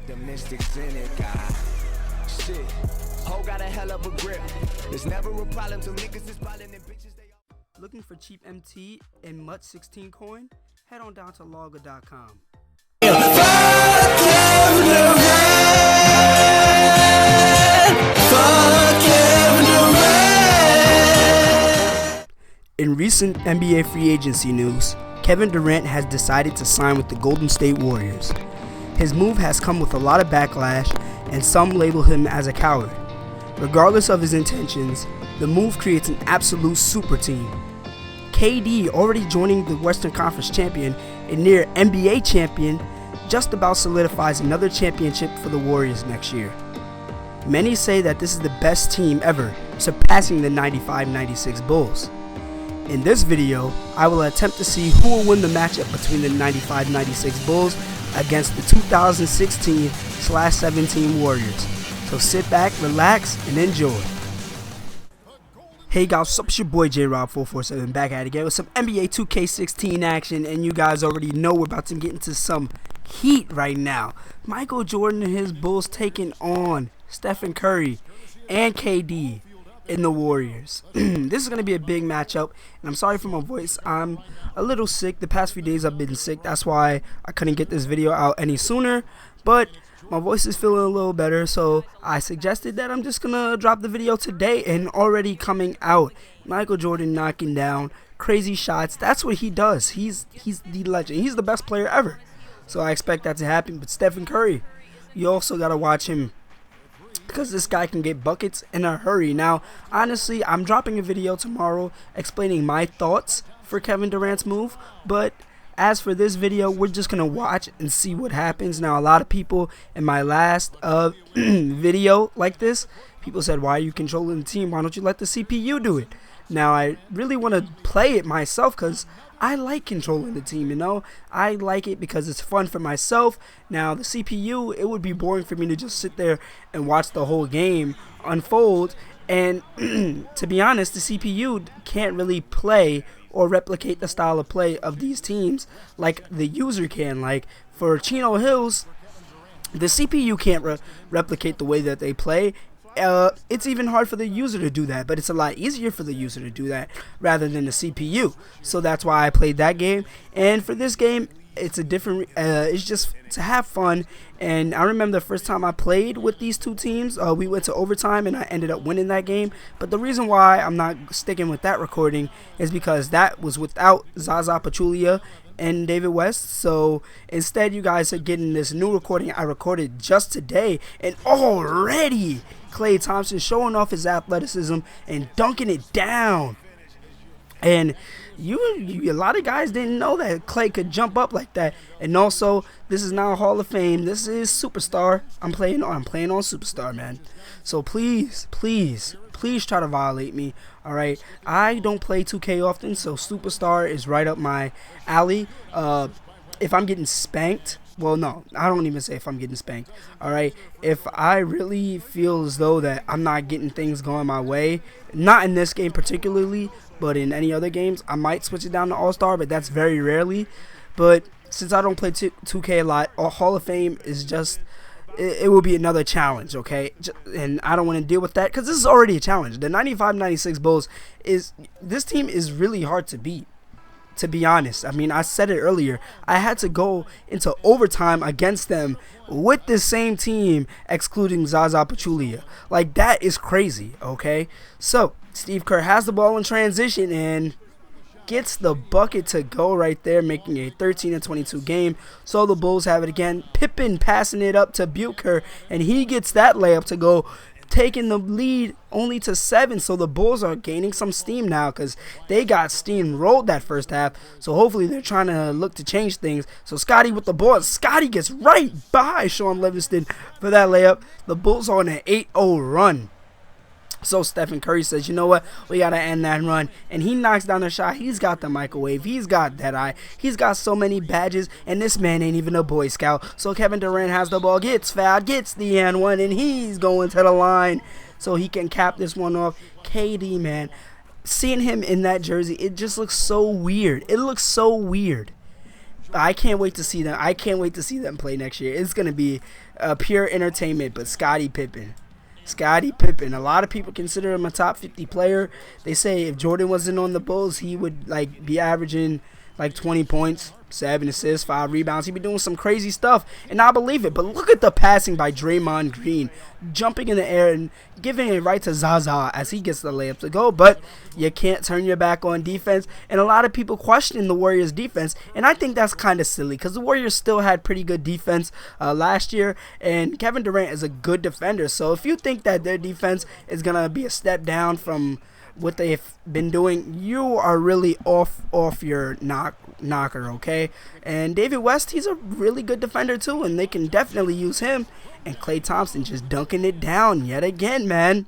Optimistic cynic, shit. Ho got a hell of a grip. There's never a problem till niggas is ballin' and bitches they all. Looking for cheap MT and MUT 16 coin? Head on down to logger.com. In recent NBA free agency news, Kevin Durant has decided to sign with the Golden State Warriors. His move has come with a lot of backlash, and some label him as a coward. Regardless of his intentions, the move creates an absolute super team. KD, already joining the Western Conference champion and near NBA champion, just about solidifies another championship for the Warriors next year. Many say that this is the best team ever, surpassing the 95-96 Bulls. In this video, I will attempt to see who will win the matchup between the 95-96 Bulls against the 2016/17 Warriors. So sit back, relax, and enjoy. Hey guys, what's up? It's your boy JRob447 back at it again with some NBA 2K16 action, and you guys already know we're about to get into some heat right now. Michael Jordan and his Bulls taking on Stephen Curry and KD in the Warriors. This is going to be a big matchup, and I'm sorry for my voice. I'm a little sick. The past few days I've been sick. That's why I couldn't get this video out any sooner, but my voice is feeling a little better, so I suggested that I'm just going to drop the video today. And already coming out, Michael Jordan knocking down crazy shots. That's what he does. He's the legend. He's the best player ever. So I expect that to happen. But Stephen Curry, you also got to watch him, because this guy can get buckets in a hurry. Now, honestly, I'm dropping a video tomorrow explaining my thoughts for Kevin Durant's move, but as for this video, we're just going to watch and see what happens. Now, a lot of people in my last video like this, people said, why are you controlling the team? Why don't you let the CPU do it? Now, I really want to play it myself because I like controlling the team, you know. I like it because it's fun for myself. Now, the CPU, it would be boring for me to just sit there and watch the whole game unfold. And to be honest, the CPU can't really play or replicate the style of play of these teams like the user can. Like for Chino Hills, the CPU can't replicate the way that they play. It's even hard for the user to do that, but it's a lot easier for the user to do that rather than the CPU. So that's why I played that game. And for this game, it's a different, it's just to have fun. And I remember the first time I played with these two teams, we went to overtime and I ended up winning that game. But the reason why I'm not sticking with that recording is because that was without Zaza Pachulia and David West. So instead, you guys are getting this new recording I recorded just today, and already Klay Thompson showing off his athleticism and dunking it down. And a lot of guys didn't know that Klay could jump up like that. And also, this is now Hall of Fame. This is Superstar. I'm playing on Superstar, man. So please try to violate me. All right, I don't play 2K often, so Superstar is right up my alley. If I'm getting spanked, well, no, I don't even say if I'm getting spanked. All right, if I really feel as though that I'm not getting things going my way, not in this game particularly, but in any other games, I might switch it down to All-Star, but that's very rarely. But since I don't play 2K a lot, Hall of Fame is just, it will be another challenge, okay? And I don't want to deal with that because this is already a challenge. The 95-96 Bulls, this team is really hard to beat, to be honest. I mean, I said it earlier. I had to go into overtime against them with the same team, excluding Zaza Pachulia. Like, that is crazy, okay? So, Steve Kerr has the ball in transition and gets the bucket to go right there, making a 13-22 game. So the Bulls have it again. Pippen passing it up to Bucher, and he gets that layup to go, taking the lead only to 7. So the Bulls are gaining some steam now because they got steamrolled that first half. So hopefully they're trying to look to change things. So Scotty with the ball. Scotty gets right by Sean Livingston for that layup. The Bulls are on an 8-0 run. So Stephen Curry says, you know what, we got to end that run. And he knocks down the shot. He's got the microwave. He's got Deadeye. He's got so many badges. And this man ain't even a Boy Scout. So Kevin Durant has the ball, gets fouled, gets the and one, and he's going to the line so he can cap this one off. KD, man, seeing him in that jersey, it just looks so weird. It looks so weird. I can't wait to see them. I can't wait to see them play next year. It's gonna be pure entertainment. But Scottie Pippen. A lot of people consider him a top 50 player. They say if Jordan wasn't on the Bulls, he would like be averaging like 20 points, 7 assists, 5 rebounds. He'd be doing some crazy stuff, and I believe it. But look at the passing by Draymond Green, jumping in the air and giving it right to Zaza as he gets the layup to go. But you can't turn your back on defense, and a lot of people question the Warriors' defense, and I think that's kind of silly because the Warriors still had pretty good defense last year, and Kevin Durant is a good defender. So if you think that their defense is going to be a step down from what they've been doing, you are really off your knocker, okay? And David West, he's a really good defender too, and they can definitely use him. And Klay Thompson just dunking it down yet again, man.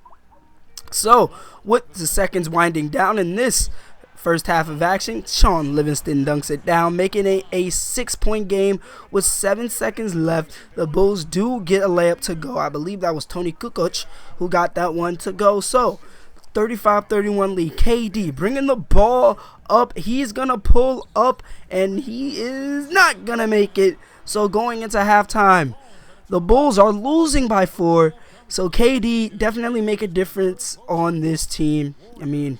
So with the seconds winding down in this first half of action, Sean Livingston dunks it down, making a 6-point game with 7 seconds left. The Bulls do get a layup to go. I believe that was Tony Kukoc who got that one to go. So 35-31 lead. KD bringing the ball up. He's going to pull up, and he is not going to make it. So going into halftime, the Bulls are losing by 4. So KD definitely make a difference on this team. I mean,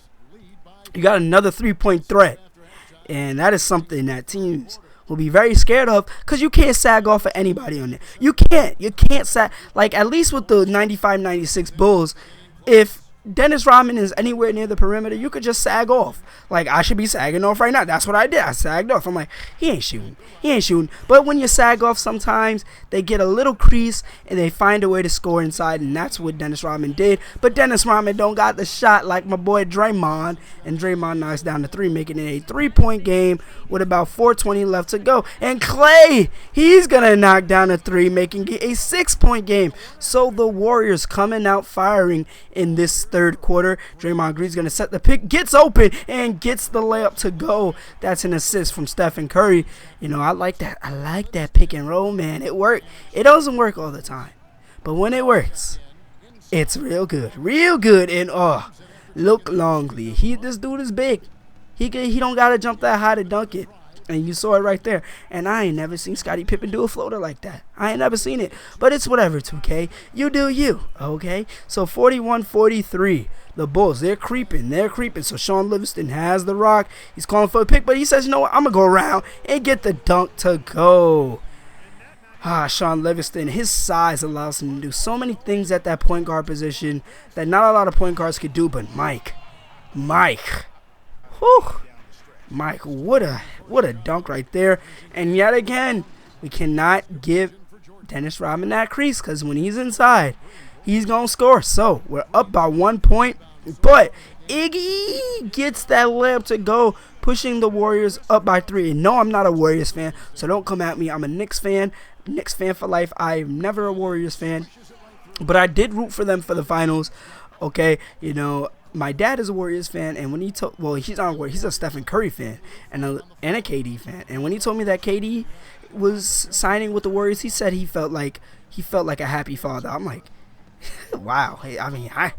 you got another 3-point threat, and that is something that teams will be very scared of because you can't sag off of anybody on it. You can't sag. Like, at least with the 95-96 Bulls, if Dennis Rodman is anywhere near the perimeter, you could just sag off. Like, I should be sagging off right now. That's what I did. I sagged off. I'm like, he ain't shooting. But when you sag off, sometimes they get a little crease and they find a way to score inside, and that's what Dennis Rodman did. But Dennis Rodman don't got the shot like my boy Draymond, and Draymond knocks down the 3, making it a 3-point game with about 4:20 left to go. And Klay, he's going to knock down a 3, making it a 6-point game. So the Warriors coming out firing in this third quarter. Draymond Green's going to set the pick, gets open, and gets the layup to go. That's an assist from Stephen Curry. You know, I like that. I like that pick and roll, man. It worked. It doesn't work all the time, but when it works, it's real good. And look, Longley. This dude is big. He don't gotta jump that high to dunk it. And you saw it right there. And I ain't never seen Scottie Pippen do a floater like that. I ain't never seen it. But it's whatever, 2K. You do you, okay? So 41-43. The Bulls, they're creeping. So Sean Livingston has the rock. He's calling for a pick, but he says, you know what? I'm going to go around and get the dunk to go. Sean Livingston, his size allows him to do so many things at that point guard position that not a lot of point guards could do. But Mike. Whew. Mike, what a dunk right there. And yet again, we cannot give Dennis Rodman that crease because when he's inside, he's going to score. So we're up by 1 point, but Iggy gets that layup to go, pushing the Warriors up by 3. And no, I'm not a Warriors fan, so don't come at me. I'm a Knicks fan for life. I'm never a Warriors fan, but I did root for them for the finals. Okay, you know, my dad is a Warriors fan, and when he told, well, he's not a Warriors, he's a Stephen Curry fan and a KD fan. And when he told me that KD was signing with the Warriors, he said he felt like a happy father. I'm like, wow. Hey, I mean, I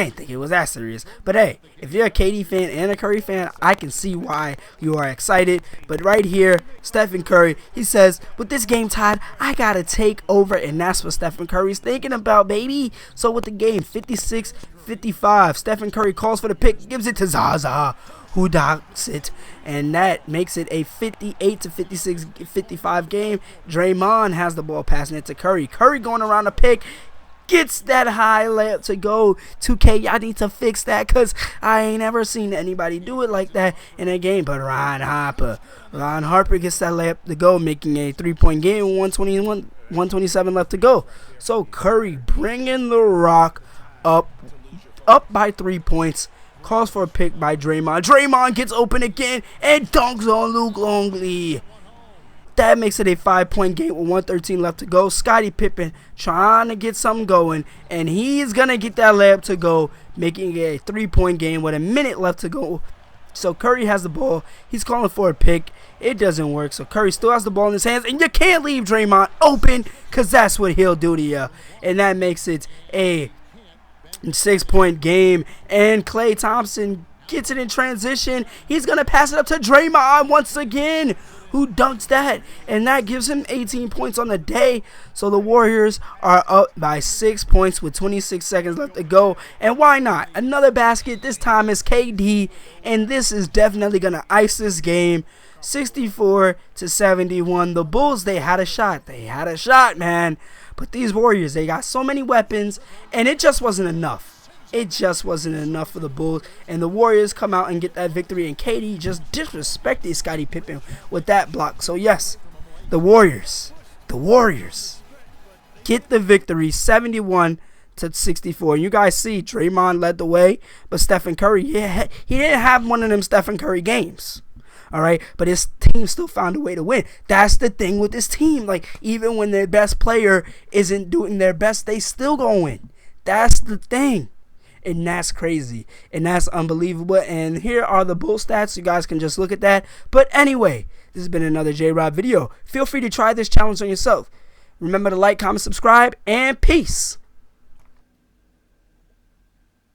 didn't think it was that serious. But hey, if you're a KD fan and a Curry fan, I can see why you are excited. But right here, Stephen Curry, he says, with this game tied, I got to take over. And that's what Stephen Curry's thinking about, baby. So with the game 56-55, Stephen Curry calls for the pick, gives it to Zaza, who docks it, and that makes it a 58-56-55 game. Draymond has the ball, passing it to Curry. Curry going around the pick, gets that high layup to go. 2K, y'all need to fix that because I ain't ever seen anybody do it like that in a game. But Ron Harper gets that layup to go, making a 3-point game with 127 left to go. So Curry bringing the rock up by 3 points. Calls for a pick by Draymond. Draymond gets open again and dunks on Luke Longley. That makes it a 5-point game with 113 left to go. Scottie Pippen trying to get something going, and he's going to get that layup to go, making it a 3-point game with a minute left to go. So Curry has the ball. He's calling for a pick. It doesn't work. So Curry still has the ball in his hands, and you can't leave Draymond open because that's what he'll do to you. And that makes it a 6-point game, and Klay Thompson gets it in transition. He's going to pass it up to Draymond once again, who dunks that, and that gives him 18 points on the day. So the Warriors are up by 6 points with 26 seconds left to go, and why not? Another basket. This time is KD, and this is definitely gonna ice this game. 64-71. The Bulls, they had a shot. They had a shot, man. But these Warriors, they got so many weapons, and it just wasn't enough. It just wasn't enough for the Bulls, and the Warriors come out and get that victory, and KD just disrespected Scottie Pippen with that block. So yes, the Warriors get the victory, 71-64. You guys see Draymond led the way, but Stephen Curry, yeah, he didn't have one of them Stephen Curry games. All right, but his team still found a way to win. That's the thing with this team. Like, even when their best player isn't doing their best, they still gonna win. That's the thing. And that's crazy. And that's unbelievable. And here are the Bull stats. You guys can just look at that. But anyway, this has been another J-Rob video. Feel free to try this challenge on yourself. Remember to like, comment, subscribe, and peace.